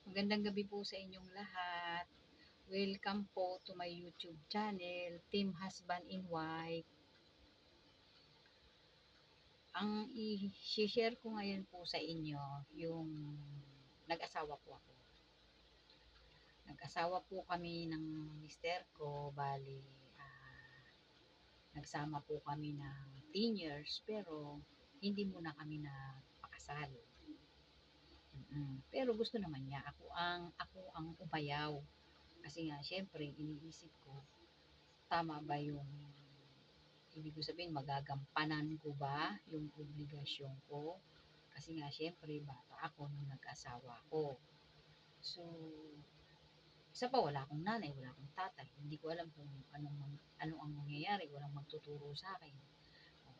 Magandang gabi po sa inyong lahat. Welcome po to my YouTube channel, Team Husband in White. Ang i-share ko ngayon po sa inyo, yung nag-asawa po ako. Nag-asawa po kami ng mister ko, bali, nagsama po kami ng 10 years, pero hindi muna kami nagpakasal. Pero gusto naman niya, ako ang umayaw. Kasi nga, syempre, iniisip ko, tama ba yung ibig ko sabihin, magagampanan ko ba yung obligasyon ko? Kasi nga, syempre, bata ako nung nag-asawa ko. So, isa pa, wala akong nanay, wala akong tatay. Hindi ko alam kung ano ang mangyayari, walang magtuturo sa akin.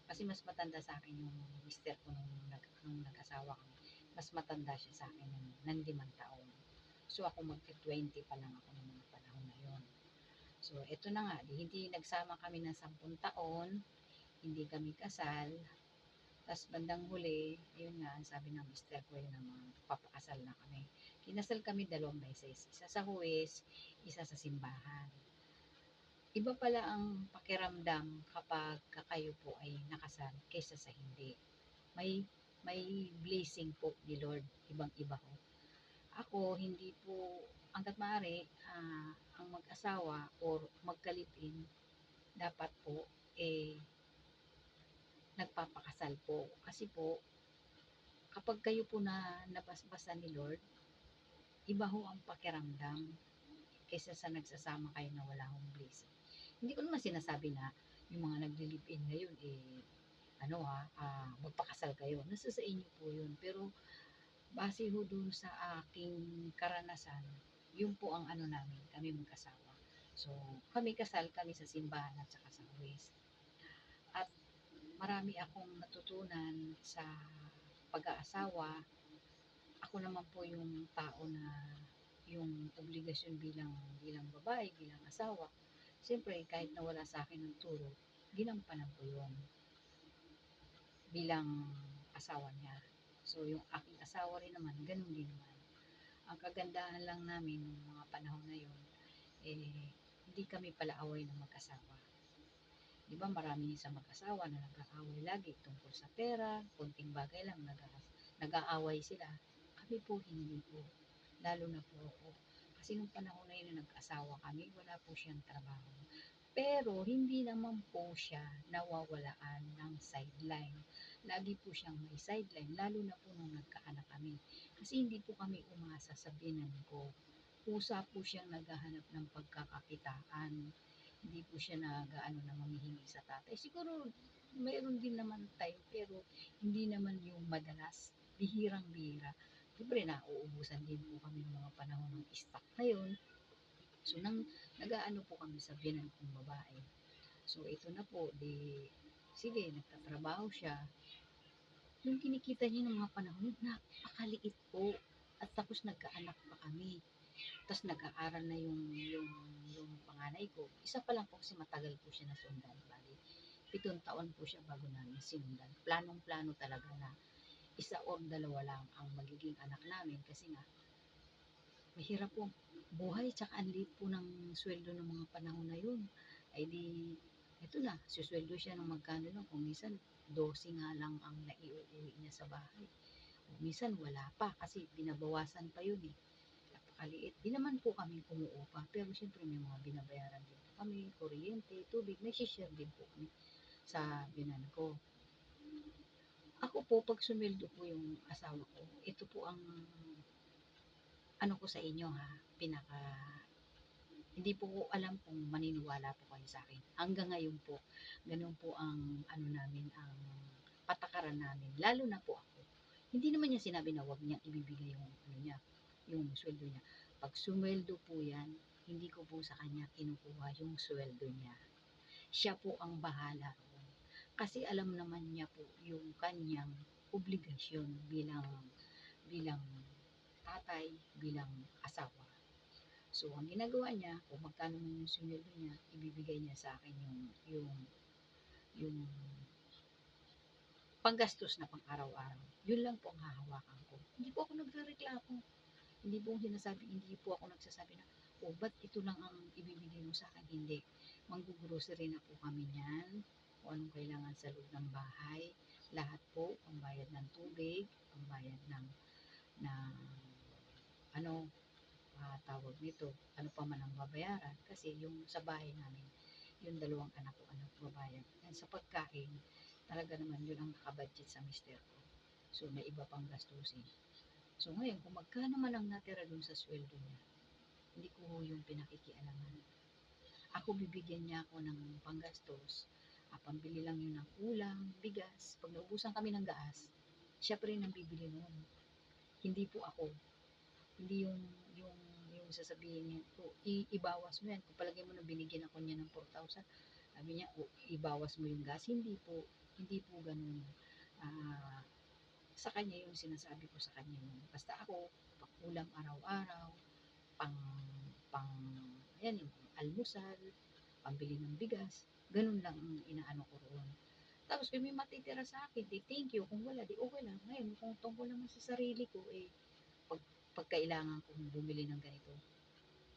Kasi mas matanda sa akin yung mister ko nung nag-asawa kami. Mas matanda siya sa akin ng 5 taon. So, ako mag-20 pa lang ako ng mga panahon na yon. So, eto na nga, hindi nagsama kami ng 10 taon, hindi kami kasal. Tapos bandang huli, yun nga, sabi ng mister ko yun na papakasal na kami. Kinasal kami 2 beses. Isa sa huwes, isa sa simbahan. Iba pala ang pakiramdam kapag kayo po ay nakasal kaysa sa hindi. May blessing po ni Lord, ibang-iba ko. Ako, hindi po, hanggat maaari, ang mag-asawa or magkalipin, dapat po, nagpapakasal po. Kasi po, kapag kayo po na nabasbasan ni Lord, iba ho ang pakiramdam kaysa sa nagsasama kayo na wala hong blessing. Hindi ko naman sinasabi na yung mga nagli-live-in ngayon, magpakasal kayo. Nasa sa inyo po yun. Pero, base ho dun sa aking karanasan, yun po ang namin, kami mag-asawa. So, kami kasal, kami sa simbahan at saka sa huwes. At marami akong natutunan sa pag-aasawa. Ako naman po yung tao na yung obligasyon bilang babae, bilang asawa. Siyempre, kahit nawala sa akin ng turo, ginampanan ko yun bilang asawa niya. So, yung aking asawa rin naman, ganun din naman. Ang kagandahan lang namin ng mga panahon na yun, hindi kami pala away ng mag-asawa. Di ba marami sa mag-asawa na nag-aaway lagi tungkol sa pera, konting bagay lang, nag-aaway sila. Kami po hindi po. Lalo na po ako. Kasi nung panahon na yun na nag-asawa kami, wala po siyang trabaho. Pero hindi naman po siya nawawalaan ng sideline. Lagi po siyang may sideline, lalo na po nung nagkaanak kami. Kasi hindi po kami umasa sa binan ko. Kusa po siyang naghahanap ng pagkakakitaan. Hindi po siya nag-ano na manghihingi sa tatay. Siguro mayroon din naman time, pero hindi naman yung madalas. Bihirang-bihira. Siyempre, nauubusan din po kami ng mga panahon ng stock na yun. So, nag-aano po kami sa binan kong babae. So, ito na po, sige, nagtatrabaho siya. Yung kinikita niya ng mga panahon, napakaliit po. At tapos nagkaanak pa kami. Tapos nag-aaral na yung panganay ko. Isa pa lang po kasi matagal po siya nasundan. Bali, 7 taon po siya bago namin sinundan. Planong-plano talaga na isa or dalawa lang ang magiging anak namin kasi nga mahirap po buhay tsaka ang liit po ng sweldo ng mga panahon na yun. Ay di, eto na, susweldo siya ng magkano lang. Kung minsan, 12 nga lang ang naiuwi niya sa bahay. Kung minsan, wala pa kasi binabawasan pa yun eh. Napakaliit. Di naman po kami umuupa. Pero siyempre may mga binabayaran din po kami, kuryente, tubig. Nag-share din po kami sa binan ko. Ako po, pag sumildo po yung asawa ko, ito po ang ano ko sa inyo ha, hindi po ko alam kung maniniwala po kayo sa akin. Hanggang ngayon po, ganun po ang namin, ang patakaran namin. Lalo na po ako. Hindi naman niya sinabi na wag niya ibibigay yung sweldo niya. Pag sumweldo po yan, hindi ko po sa kanya kinukuha yung sweldo niya. Siya po ang bahala ron. Kasi alam naman niya po yung kanyang obligasyon bilang tatay, bilang asawa. So, ang ginagawa niya, kung magkano man yung sweldo niya, ibibigay niya sa akin yung panggastos na pang araw-araw. Yun lang po ang hahawakan ko. Hindi po ako nagrereklamo. Hindi po sinasabi, hindi po ako nagsasabi na, oh, ba't ito lang ang ibibigay mo sa akin? Hindi. Manggugrocery na po kami niyan. Kung anong kailangan sa loob ng bahay. Lahat po, pambayad ng tubig, pambayad ng ano, tawag nito, ano pa man ang babayaran. Kasi yung sa bahay namin, yung dalawang anak ko ang nagbabayad. And sa pagkain, talaga naman yun ang nakabudget sa mister ko. So, may iba pang gastusin. So, ngayon, kung magkano man ang natira dun sa sweldo niya, hindi ko yung pinakikialaman. Ako, bibigyan niya ako ng panggastos. Pambili lang yun ng ulam, bigas. Pag naubusan kami ng gas, siya pa rin ang bibili noon. Hindi po ako. Hindi yung sasabihin niya, oh, ibawas mo yan. Kung palagay mo na binigyan ako niya ng 4,000, sabi niya, oh, ibawas mo yung gas. Hindi po ganun. Ah, sa kanya yung sinasabi ko sa kanya yun. Basta ako, pang ulam araw-araw, pang, pang, yan yung almusal, pambili ng bigas, ganun lang ang inaano ko roon. Tapos kung may matitira sa akin, di thank you. Kung wala, di okay lang. Ngayon, kung tungkol naman sa sarili ko, pag, pag kailangan kong bumili ng ganito,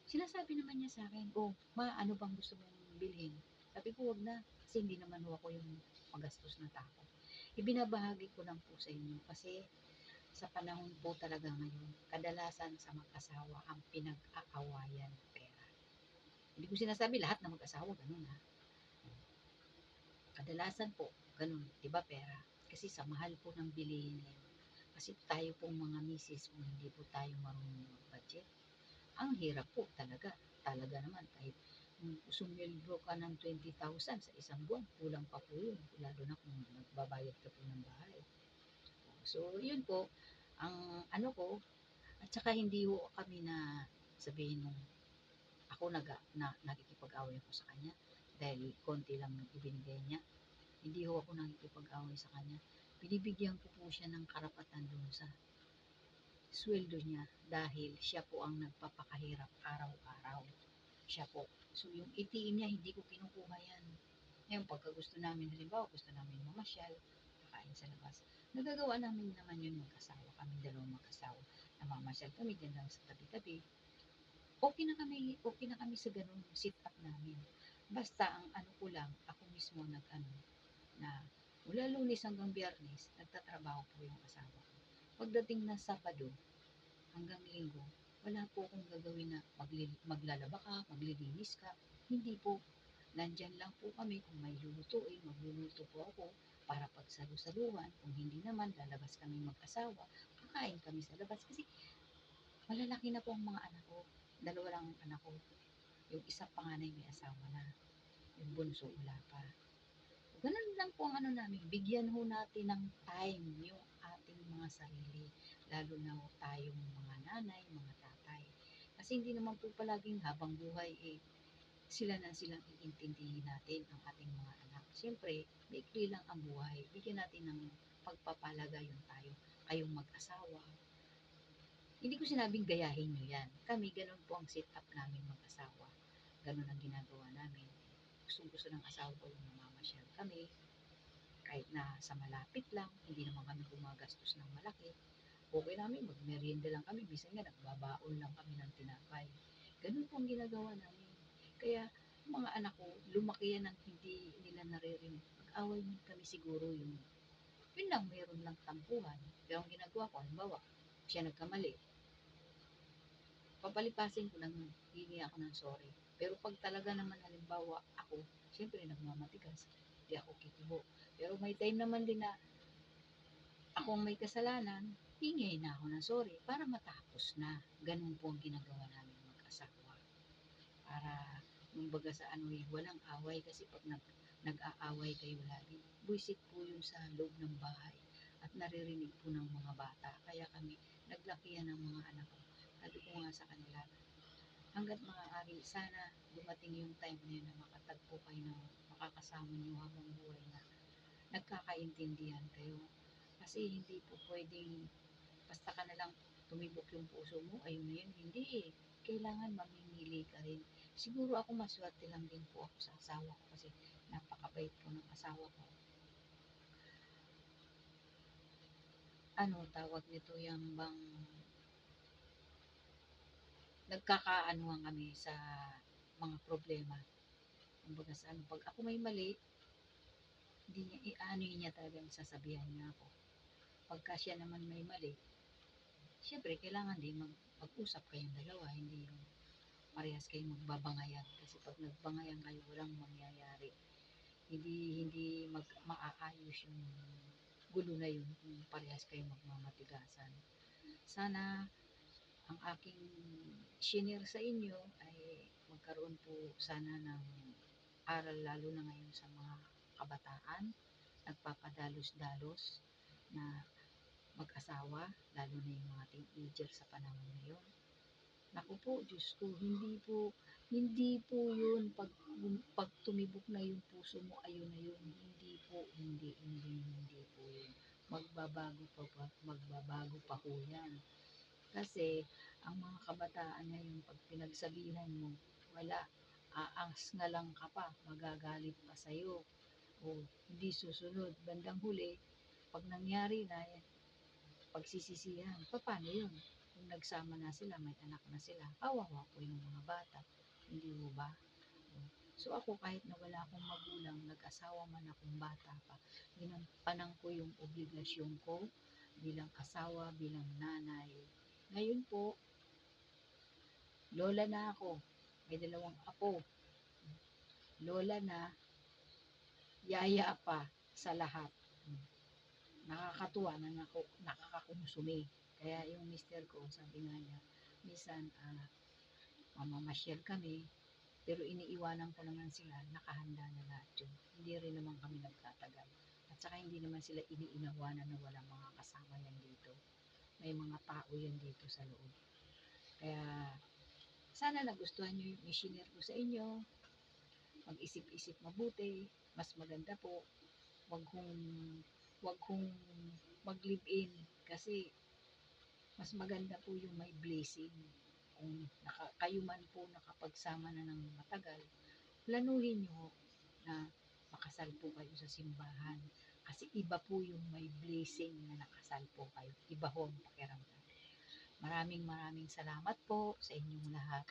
sinasabi naman niya sa akin, oh, ma, ano bang gusto mong bilhin? Sabi ko, wag na, kasi hindi naman ako yung magastos na tao. Ibinabahagi ko lang po sa inyo kasi sa panahon po talaga ngayon, kadalasan sa mag-asawa ang pinag-aawayan pera. Hindi ko sinasabi lahat na mag-asawa, ganun ha. Kadalasan po, ganun, di ba pera? Kasi sa mahal po ng bilihin ngayon. Kasi tayo pong mga misis, kung hindi po tayo marunong mag-budget, ang hirap po talaga. Talaga naman, kahit sumildo ka ng 20,000 sa isang buwan, kulang pa po yun. Lalo na kung nagbabayad ka po ng bahay. So, yun po, ang ano ko, at saka hindi ho kami na sabihin nung ako nakikipag-away ako sa kanya dahil konti lang ibinigay niya. Hindi ho ako nakikipag-away sa kanya. Binibigyan ko po siya ng karapatan doon sa sweldo niya dahil siya po ang nagpapakahirap araw-araw. Siya po. So, yung itiin niya, hindi ko kinukuha yan. Ngayon, pagka gusto namin, halimbawa, gusto namin mamasyal, kakain sa labas, nagagawa namin naman yun mag-asawa kami, dalawang mag-asawa. Namamasyal kami dyan lang sa tabi-tabi. Okay na kami sa ganun sit up namin. Basta ang ano ko lang, ako mismo nag-ano, na mula Lunes hanggang Biyernes, nagtatrabaho po yung asawa ko. Pagdating na Sabado hanggang Linggo, wala po akong gagawin na maglalaba ka, maglilinis ka. Hindi po. Nandyan lang po kami kung may lulutuin, magluluto po ako para pagsalu-saluhan. Kung hindi naman, lalabas kami mag-asawa, kakain kami sa labas. Kasi malalaki na po ang mga anak ko. Dalawa lang ang anak ko. Yung isa panganay may asawa na. Yung bunso wala pa. Ganun lang po ang ano namin. Bigyan ho natin ng time yung ating mga sarili. Lalo na ho tayong mga nanay, mga tatay. Kasi hindi naman po palaging habang buhay sila na silang iintindihin natin ang ating mga anak. Siyempre, maikli lang ang buhay. Bigyan natin ng pagpapalaga yung tayo. Kayong mag-asawa. Hindi ko sinabing gayahin nyo yan. Kami, ganun po ang sit up namin mag-asawa. Ganun ang ginagawa namin. Gusto ng asawa ko yung namamasyal kami. Kahit na sa malapit lang, hindi naman kami gumagastos ng malaki. Okay namin, mag-merienda lang kami. Bisa nga, nagbabaon lang kami ng tinapay. Ganun po ang ginagawa namin. Kaya, mga anak ko, lumaki yan ng hindi nila naririnig. Mag-away man kami siguro yung, yun lang, mayroon lang tampuhan. Pero ang ginagawa ko, halimbawa, siya nagkamali, papalipasin ko lang yun, hingi ako ng sorry. Pero pag talaga naman halimbawa ako, siyempre nagmamatigas, hindi ako kikibo. Pero may time naman din na ako ang may kasalanan, hingi na ako ng sorry para matapos na. Ganun po ang ginagawa namin mag-asawa. Para, kumbaga sa ano walang away kasi pag nag-aaway kayo lagi, buisit po yun sa loob ng bahay at naririnig po ng mga bata. Kaya kami, naglakihan ng mga anak ko. Sabi ko nga sa kanila, hanggat maaari, sana dumating yung time na yun na makatagpo kayo na makakasama niyo habang buhay na nagkakaintindihan kayo. Kasi hindi po pwedeng basta ka na lang tumibok yung puso mo, ayun na yun. Hindi eh. Kailangan mamimili ka rin. Siguro ako maswerte lang din po ako sa asawa ko kasi napakabait po ng asawa ko. Ano tawag nito yung bang nagkakaanuhan kami sa mga problema. Kumbaga sa ano, 'pag ako may mali, hindi niya i-aanuhin niya talagang sasabihan niya ako. Pagka siya naman may mali, siyempre kailangan din mag-usap kayong dalawa, hindi yung parehas kayong magbabangayan. Kasi 'pag nagbangayan kayo, walang mangyayari. Hindi hindi maaayos yung gulo na yun kung parehas kayong magmamatigasan. Sana ang aking shinare sa inyo ay magkaroon po sana ng aral, lalo na ngayon sa mga kabataan, nagpapadalos-dalos na mag-asawa, lalo na yung mga teenager sa panahon ngayon. Naku po, Diyos ko, hindi po yun, pag tumibok na yung puso mo, ayun na yun. Hindi po, hindi po yun. Magbabago pa po yan. Kasi, ang mga kabataan ngayon, pag pinagsabihan mo, wala, aangas nga lang ka pa, magagalit pa sa'yo, o hindi susunod, bandang huli, pag nangyari na, pagsisisihan, paano yun? Kung nagsama na sila, may anak na sila, kawawa po yung mga bata, hindi mo ba? So ako, kahit na wala akong magulang, nag-asawa man akong bata pa, ginampanan ko yung obligasyon ko bilang asawa, bilang nanay. Ngayon po, lola na ako, may 2 apo, lola na, yaya pa sa lahat. Nakakatuwa na nakakakonsumi. Kaya yung mister ko, sabi nga niya, minsan mamamasyal kami, pero iniiwanan ko naman sila, nakahanda na lahat yun. Hindi rin naman kami nagtatagal. At saka hindi naman sila iniinawanan na walang mga kasama yan dito. May mga tao yan dito sa loob. Kaya sana nagustuhan nyo yung i-share ko sa inyo. Mag-isip-isip mabuti. Mas maganda po, wag kong mag-live-in kasi mas maganda po yung may blessing. Kung kayo man po nakapagsama na ng matagal, planuhin nyo na makasal po kayo sa simbahan. Kasi iba po yung may blessing na nakasal po kayo. Iba ho ang pakiramdam. Maraming salamat po sa inyong lahat.